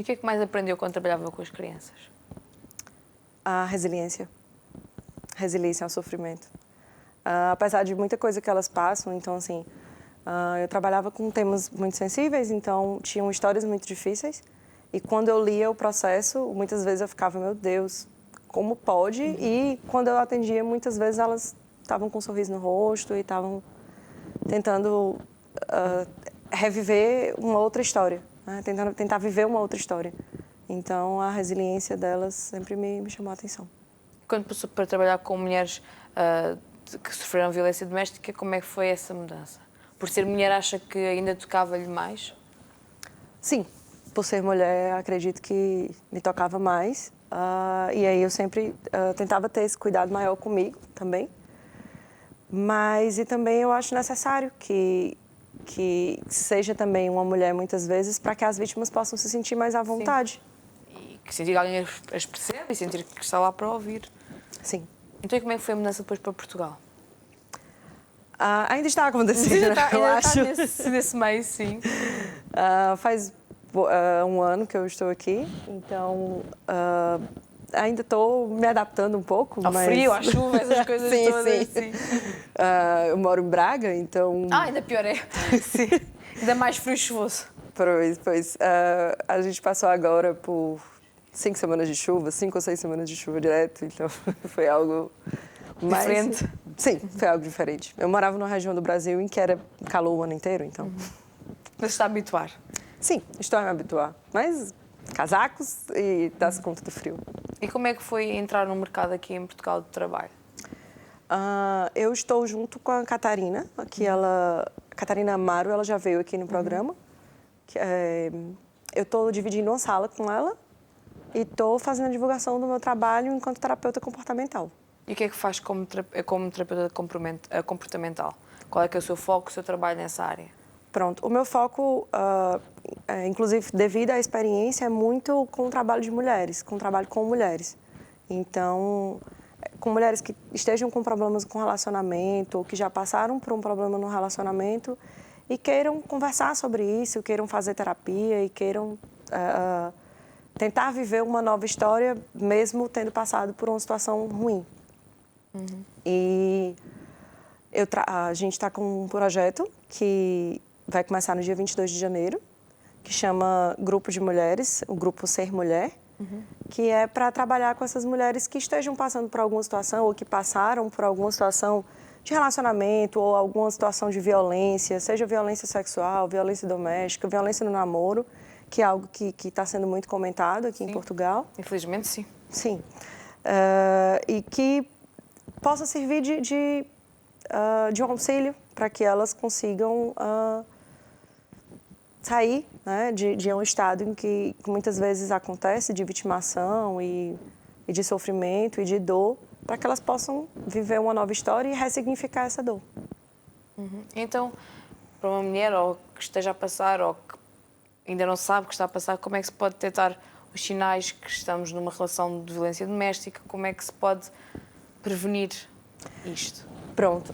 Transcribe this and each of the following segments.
que é que mais aprendeu quando trabalhava com as crianças? A resiliência. Resiliência ao sofrimento. Apesar de muita coisa que elas passam, então, assim, eu trabalhava com temas muito sensíveis, então tinham histórias muito difíceis. E quando eu lia o processo, muitas vezes eu ficava, meu Deus, como pode? E quando eu atendia, muitas vezes elas estavam com um sorriso no rosto e estavam tentando reviver uma outra história, né? Tentar viver uma outra história. Então, a resiliência delas sempre me chamou a atenção. Quando passou para trabalhar com mulheres que sofreram violência doméstica, como é que foi essa mudança? Por ser mulher, acha que ainda tocava-lhe mais? Sim, por ser mulher, acredito que me tocava mais. E aí eu sempre tentava ter esse cuidado maior comigo também. Mas e também eu acho necessário que seja também uma mulher, muitas vezes, para que as vítimas possam se sentir mais à vontade. Sim. E que sentir que alguém as percebe e sentir que está lá para ouvir. Sim. Então, e como é que foi a mudança depois para Portugal? Ainda está acontecendo, eu acho. Está nesse meio, sim. Faz um ano que eu estou aqui, então ainda estou me adaptando um pouco. Ao frio, à chuva, essas coisas sim, todas. Sim. Eu moro em Braga, então... ainda pior é. Sim. Ainda mais frio e chuvoso. Pois. A gente passou agora por 5 semanas de chuva, 5 ou 6 semanas de chuva direto, então foi algo mais... Diferente? Sim, foi algo diferente. Eu morava numa região do Brasil em que era calor o ano inteiro, então... Mas está a habituar? Sim, estou a me habituar. Mas casacos e dá-se conta do frio. E como é que foi entrar no mercado aqui em Portugal de trabalho? Eu estou junto com a Catarina, Catarina Amaro, ela já veio aqui no programa. Eu estou dividindo uma sala com ela e estou fazendo a divulgação do meu trabalho enquanto terapeuta comportamental. E o que é que faz como terapeuta comportamental? Qual é que é o seu foco, o seu trabalho nessa área? Pronto, o meu foco, inclusive devido à experiência, é muito com o trabalho de mulheres, com o trabalho com mulheres. Então, com mulheres que estejam com problemas com relacionamento ou que já passaram por um problema no relacionamento e queiram conversar sobre isso, queiram fazer terapia e queiram tentar viver uma nova história mesmo tendo passado por uma situação ruim. E a gente está com um projeto que vai começar no dia 22 de janeiro, que chama Grupo de Mulheres, o Grupo Ser Mulher, que é para trabalhar com essas mulheres que estejam passando por alguma situação ou que passaram por alguma situação de relacionamento ou alguma situação de violência, seja violência sexual, violência doméstica, violência no namoro, que é algo que está sendo muito comentado aqui em Portugal. Infelizmente, sim. Sim. E que possa servir de um auxílio para que elas consigam sair, né, de um estado em que muitas vezes acontece de vitimação e de sofrimento e de dor, para que elas possam viver uma nova história e ressignificar essa dor. Então, para uma mulher ou que esteja a passar ou que ainda não sabe que está a passar, como é que se pode detectar os sinais que estamos numa relação de violência doméstica? Como é que se pode prevenir isto? Pronto.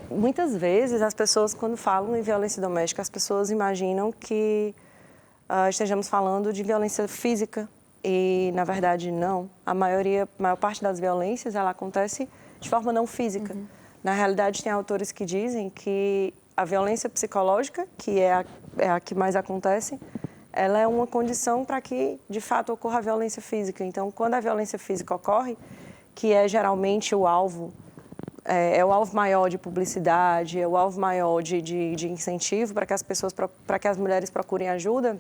Muitas vezes as pessoas, quando falam em violência doméstica, as pessoas imaginam que estejamos falando de violência física e, na verdade, não. A maior parte das violências, ela acontece de forma não física. Na realidade, tem autores que dizem que a violência psicológica, que é a que mais acontece, ela é uma condição para que, de fato, ocorra a violência física. Então, quando a violência física ocorre, que é geralmente o alvo, é o alvo maior de publicidade, é o alvo maior de incentivo para que as mulheres procurem ajuda.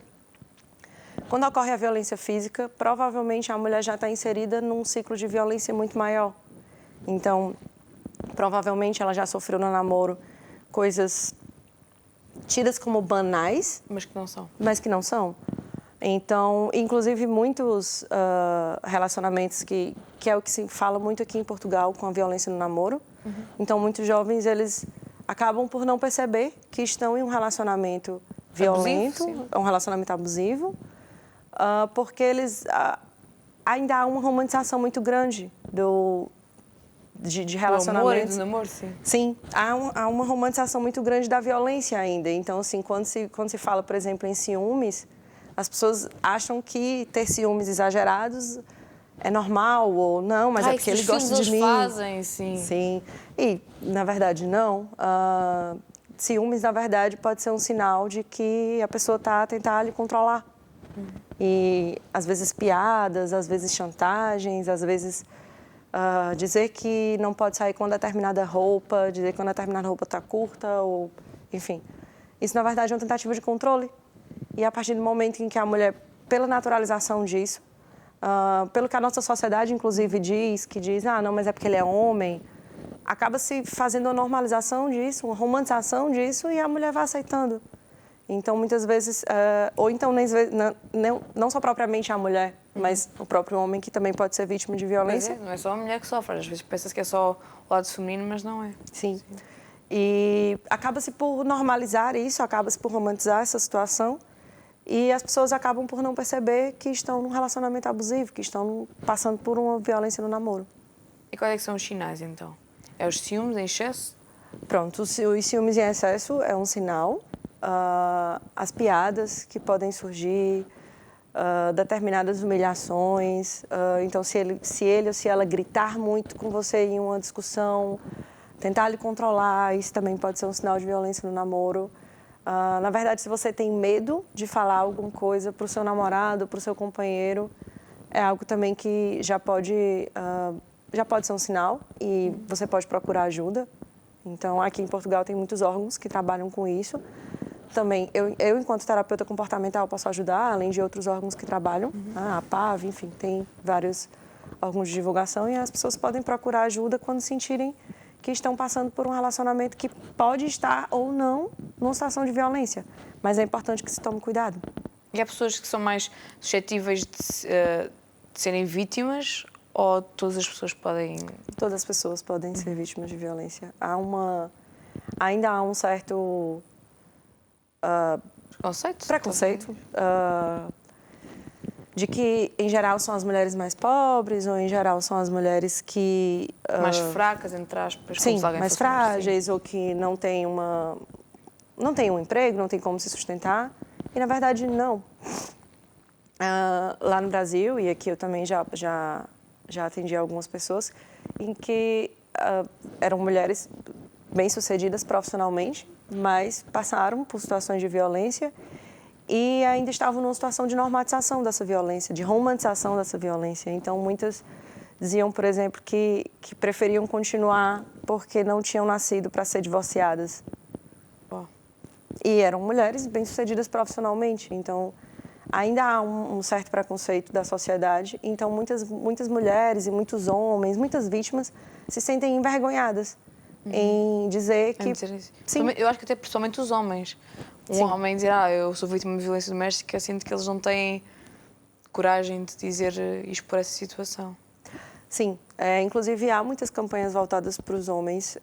Quando ocorre a violência física, provavelmente a mulher já está inserida num ciclo de violência muito maior. Então, provavelmente ela já sofreu no namoro coisas tidas como banais, mas que não são. Então, inclusive, muitos relacionamentos que é o que se fala muito aqui em Portugal com a violência no namoro. Então, muitos jovens, eles acabam por não perceber que estão em um relacionamento violento, um relacionamento abusivo, porque eles ainda há uma romantização muito grande de relacionamentos. Do amor e do namoro, sim. Sim, há uma romantização muito grande da violência ainda. Então, assim, quando se fala, por exemplo, em ciúmes, As pessoas acham que ter ciúmes exagerados é normal ou não, mas é porque ele gosta de mim. Fazem, sim. Sim. E, na verdade, não. Ciúmes, na verdade, pode ser um sinal de que a pessoa está a tentar lhe controlar. E, às vezes, piadas, às vezes, chantagens, às vezes, dizer que não pode sair com determinada roupa, dizer que uma determinada roupa está curta, ou, enfim. Isso, na verdade, é uma tentativa de controle. E, a partir do momento em que a mulher, pela naturalização disso, pelo que a nossa sociedade, inclusive, diz, não, mas é porque ele é homem, acaba se fazendo uma normalização disso, uma romantização disso, e a mulher vai aceitando. Então, muitas vezes, ou então, não só propriamente a mulher, mas o próprio homem, que também pode ser vítima de violência. Não é só a mulher que sofre, às vezes pensa que é só o lado feminino, mas não é. Sim. E acaba-se por normalizar isso, acaba-se por romantizar essa situação, e as pessoas acabam por não perceber que estão num relacionamento abusivo, que estão passando por uma violência no namoro. E quais é que são os sinais, então? É os ciúmes em excesso? Pronto, os ciúmes em excesso é um sinal. As piadas que podem surgir, determinadas humilhações. Então, se ele ou se ela gritar muito com você em uma discussão, tentar lhe controlar, isso também pode ser um sinal de violência no namoro. Na verdade, se você tem medo de falar alguma coisa para o seu namorado, para o seu companheiro, é algo também que já pode ser um sinal e você pode procurar ajuda. Então, aqui em Portugal tem muitos órgãos que trabalham com isso. Também, eu enquanto terapeuta comportamental, posso ajudar, além de outros órgãos que trabalham. A PAV, enfim, tem vários órgãos de divulgação e as pessoas podem procurar ajuda quando sentirem que estão passando por um relacionamento que pode estar ou não numa situação de violência. Mas é importante que se tome cuidado. E há pessoas que são mais suscetíveis de serem vítimas ou todas as pessoas podem... Todas as pessoas podem ser vítimas de violência. Ainda há um certo... preconceito de que, em geral, são as mulheres mais pobres ou, em geral, são as mulheres que... mais fracas, entre aspas. Sim, mais frágeis ou que não têm um emprego, não têm como se sustentar. E, na verdade, não. Lá no Brasil, e aqui eu também já atendi algumas pessoas, em que eram mulheres bem-sucedidas profissionalmente, mas passaram por situações de violência e ainda estavam numa situação de normatização dessa violência, de romantização dessa violência. Então, muitas diziam, por exemplo, que preferiam continuar porque não tinham nascido para ser divorciadas. E eram mulheres bem-sucedidas profissionalmente. Então, ainda há um certo preconceito da sociedade. Então, muitas mulheres e muitos homens, muitas vítimas, se sentem envergonhadas em dizer que... Sim. Eu acho que até principalmente os homens. Homem dizer, eu sou vítima de violência doméstica, eu sinto que eles não têm coragem de dizer e expor essa situação. Sim, inclusive há muitas campanhas voltadas para os homens,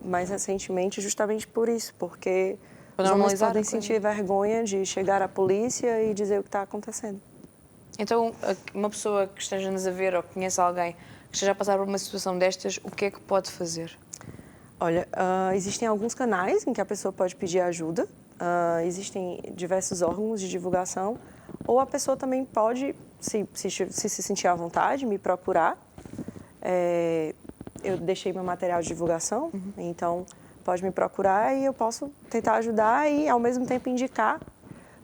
mais recentemente, justamente por isso, porque os homens podem sentir vergonha de chegar à polícia e dizer o que está acontecendo. Então, uma pessoa que esteja-nos a ver ou que conheça alguém que esteja a passar por uma situação destas, o que é que pode fazer? Olha, existem alguns canais em que a pessoa pode pedir ajuda, existem diversos órgãos de divulgação, ou a pessoa também pode, se sentir à vontade, me procurar. Eu deixei meu material de divulgação, então pode me procurar e eu posso tentar ajudar e, ao mesmo tempo, indicar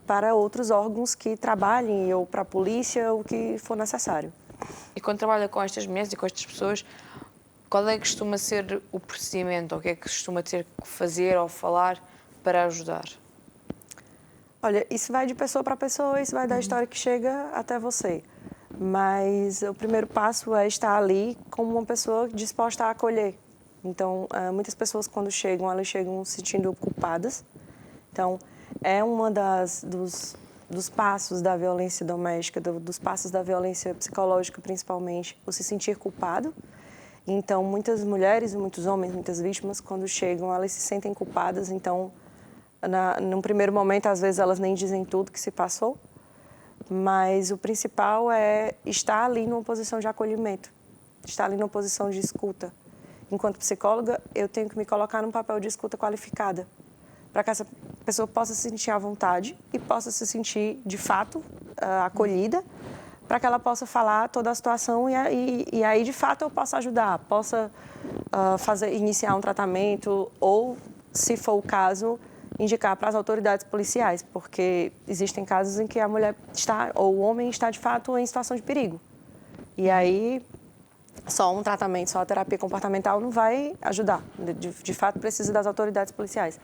para outros órgãos que trabalhem, ou para a polícia, o que for necessário. E quando trabalha com estas mulheres e com estas pessoas, qual é que costuma ser o procedimento? Ou o que é que costuma ter que fazer ou falar para ajudar? Olha, isso vai de pessoa para pessoa, isso vai da história que chega até você. Mas o primeiro passo é estar ali como uma pessoa disposta a acolher. Então, muitas pessoas, quando chegam, elas chegam se sentindo culpadas. Então, é uma dos passos da violência doméstica, dos passos da violência psicológica, principalmente, o se sentir culpado. Então, muitas mulheres, muitos homens, muitas vítimas, quando chegam, elas se sentem culpadas. Então, num primeiro momento, às vezes, elas nem dizem tudo que se passou. Mas o principal é estar ali numa posição de acolhimento, estar ali numa posição de escuta. Enquanto psicóloga, eu tenho que me colocar num papel de escuta qualificada, para que pessoa possa se sentir à vontade e possa se sentir, de fato, acolhida, para que ela possa falar toda a situação e aí, de fato, eu possa ajudar, possa iniciar um tratamento ou, se for o caso, indicar para as autoridades policiais, porque existem casos em que a mulher está, ou o homem está, de fato, em situação de perigo. E aí, só um tratamento, só a terapia comportamental não vai ajudar. De fato, precisa das autoridades policiais.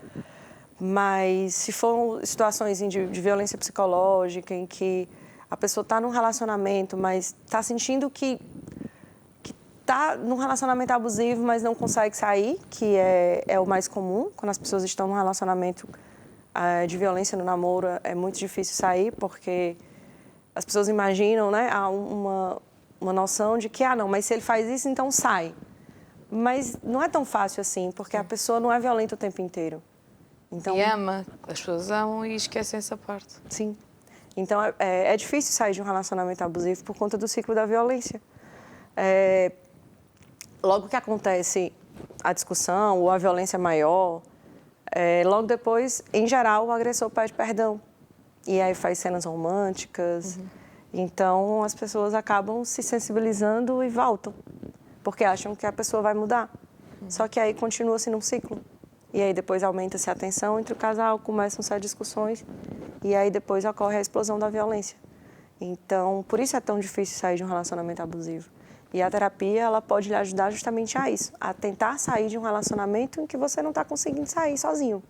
Mas se for situações de violência psicológica, em que a pessoa está num relacionamento, mas está sentindo que está num relacionamento abusivo, mas não consegue sair, que é o mais comum, quando as pessoas estão num relacionamento de violência no namoro, é muito difícil sair, porque as pessoas imaginam, né, há uma noção de que, não, mas se ele faz isso, então sai. Mas não é tão fácil assim, porque a pessoa não é violenta o tempo inteiro. Então, e ama, as pessoas amam e esquecem essa parte. Sim. Então, é difícil sair de um relacionamento abusivo por conta do ciclo da violência. Logo que acontece a discussão ou a violência maior, logo depois, em geral, o agressor pede perdão. E aí faz cenas românticas. Uhum. Então, as pessoas acabam se sensibilizando e voltam, porque acham que a pessoa vai mudar. Uhum. Só que aí continua-se num ciclo. E aí depois aumenta-se a tensão entre o casal, começam-se as discussões e aí depois ocorre a explosão da violência. Então, por isso é tão difícil sair de um relacionamento abusivo. E a terapia, ela pode lhe ajudar justamente a isso, a tentar sair de um relacionamento em que você não está conseguindo sair sozinho.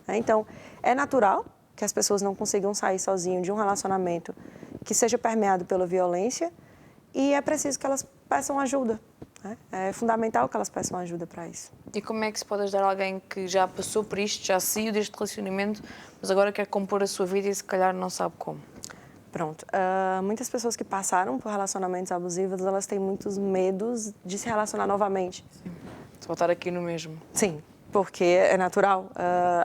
Então, é natural que as pessoas não consigam sair sozinho de um relacionamento que seja permeado pela violência e é preciso que elas peçam ajuda. É fundamental que elas peçam ajuda para isso. E como é que se pode ajudar alguém que já passou por isto, já saiu deste relacionamento, mas agora quer compor a sua vida e se calhar não sabe como? Pronto. Muitas pessoas que passaram por relacionamentos abusivos, elas têm muitos medos de se relacionar novamente. Sim. De voltar aqui no mesmo. Sim, porque é natural.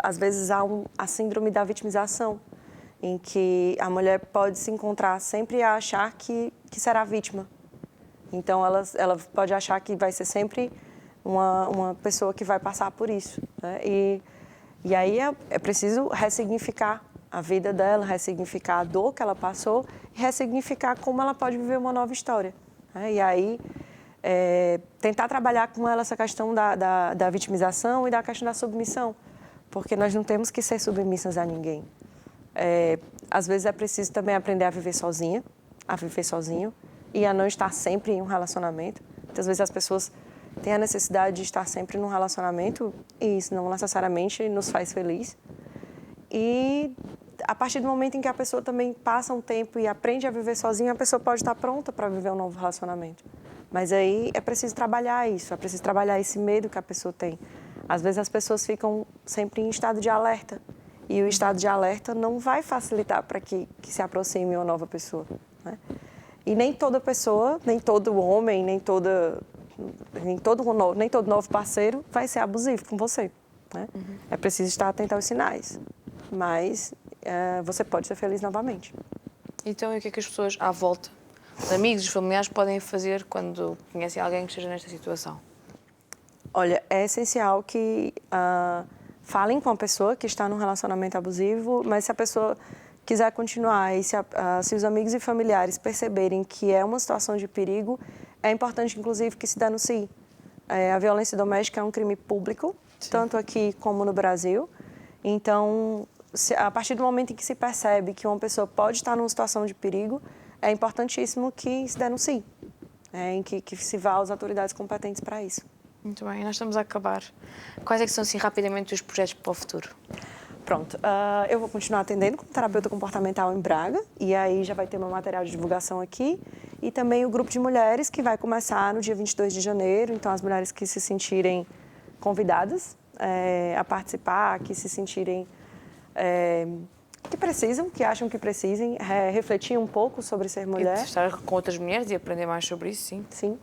Às vezes há a síndrome da vitimização, em que a mulher pode se encontrar sempre a achar que será vítima. Então, ela pode achar que vai ser sempre uma pessoa que vai passar por isso. Né? E aí é preciso ressignificar a vida dela, ressignificar a dor que ela passou e ressignificar como ela pode viver uma nova história. Né? E aí, tentar trabalhar com ela essa questão da vitimização e da questão da submissão, porque nós não temos que ser submissas a ninguém. Às vezes é preciso também aprender a viver sozinha, a viver sozinho, e a não estar sempre em um relacionamento. Muitas vezes as pessoas têm a necessidade de estar sempre num relacionamento e isso não necessariamente nos faz feliz. E a partir do momento em que a pessoa também passa um tempo e aprende a viver sozinha, a pessoa pode estar pronta para viver um novo relacionamento. Mas aí é preciso trabalhar isso, é preciso trabalhar esse medo que a pessoa tem. Às vezes as pessoas ficam sempre em estado de alerta e o estado de alerta não vai facilitar para que se aproxime uma nova pessoa, né? E nem toda pessoa, nem todo homem, nem todo novo parceiro vai ser abusivo com você. Né? Uhum. É preciso estar atento aos sinais, mas você pode ser feliz novamente. Então, e o que é que as pessoas à volta, os amigos, os familiares, podem fazer quando conhecem alguém que esteja nesta situação? Olha, é essencial que falem com a pessoa que está num relacionamento abusivo, mas se a pessoa quiser continuar e se os amigos e familiares perceberem que é uma situação de perigo, é importante, inclusive, que se denuncie. A violência doméstica é um crime público, sim, tanto aqui como no Brasil. Então, a partir do momento em que se percebe que uma pessoa pode estar numa situação de perigo, é importantíssimo que se denuncie, em que se vá às autoridades competentes para isso. Muito bem, nós estamos a acabar. Quais é que são, assim, rapidamente, os projetos para o futuro? Pronto, eu vou continuar atendendo como terapeuta comportamental em Braga, e aí já vai ter meu material de divulgação aqui, e também o grupo de mulheres que vai começar no dia 22 de janeiro, então as mulheres que se sentirem convidadas a participar, que se sentirem que precisam, que acham que precisem, refletir um pouco sobre ser mulher. E estar com outras mulheres e aprender mais sobre isso, sim. Sim.